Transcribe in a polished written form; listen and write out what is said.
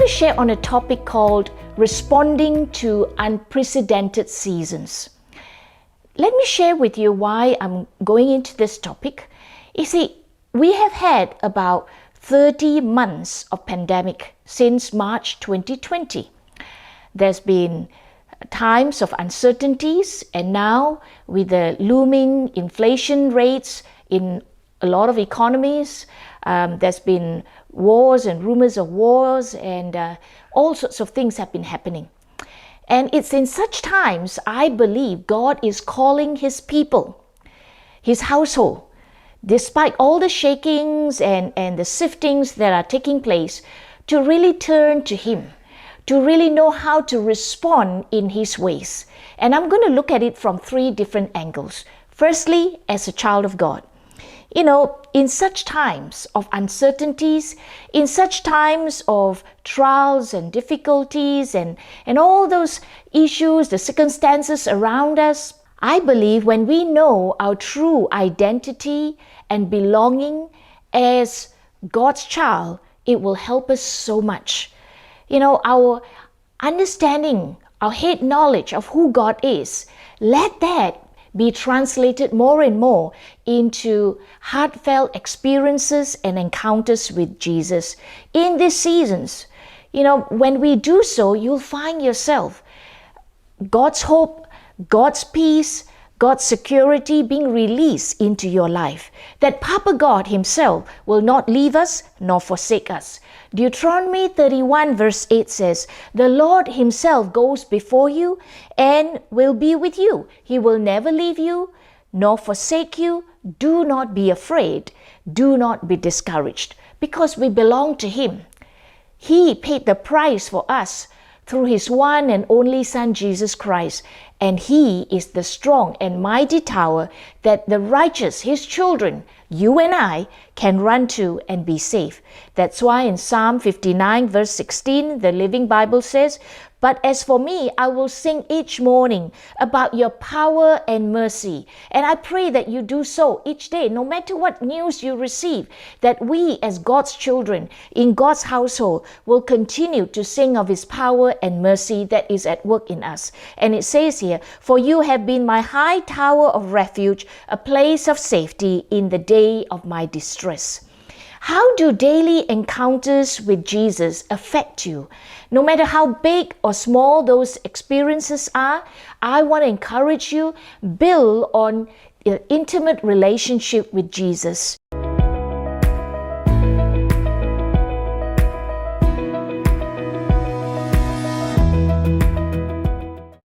going to share on a topic called responding to unprecedented seasons. Let me share with you why I'm going into this topic. You see, we have had about 30 months of pandemic since March 2020. There's been times of uncertainties, and now with the looming inflation rates in a lot of economies, there's been wars and rumors of wars, and all sorts of things have been happening. And it's in such times, I believe, God is calling His people, His household, despite all the shakings and the siftings that are taking place, to really turn to Him, to really know how to respond in His ways. And I'm going to look at it from three different angles. Firstly, as a child of God. You know, in such times of uncertainties, in such times of trials and difficulties and all those issues, the circumstances around us, I believe when we know our true identity and belonging as God's child, it will help us so much. You know, our understanding, our head knowledge of who God is, let that be translated more and more into heartfelt experiences and encounters with Jesus in these seasons. You know, when we do so, you'll find yourself God's hope, God's peace, God's security being released into your life. That Papa God Himself will not leave us nor forsake us. Deuteronomy 31 verse 8 says, "The Lord Himself goes before you and will be with you. He will never leave you nor forsake you. Do not be afraid. Do not be discouraged," because we belong to Him. He paid the price for us through His one and only Son, Jesus Christ. And He is the strong and mighty tower that the righteous, His children, you and I, can run to and be safe. That's why in Psalm 59 verse 16, the Living Bible says, "But as for me, I will sing each morning about your power and mercy." And I pray that you do so each day, no matter what news you receive, that we as God's children in God's household will continue to sing of His power and mercy that is at work in us. And it says here, "For you have been my high tower of refuge, a place of safety in the day of my distress." How do daily encounters with Jesus affect you? No matter how big or small those experiences are, I want to encourage you, build on an intimate relationship with Jesus.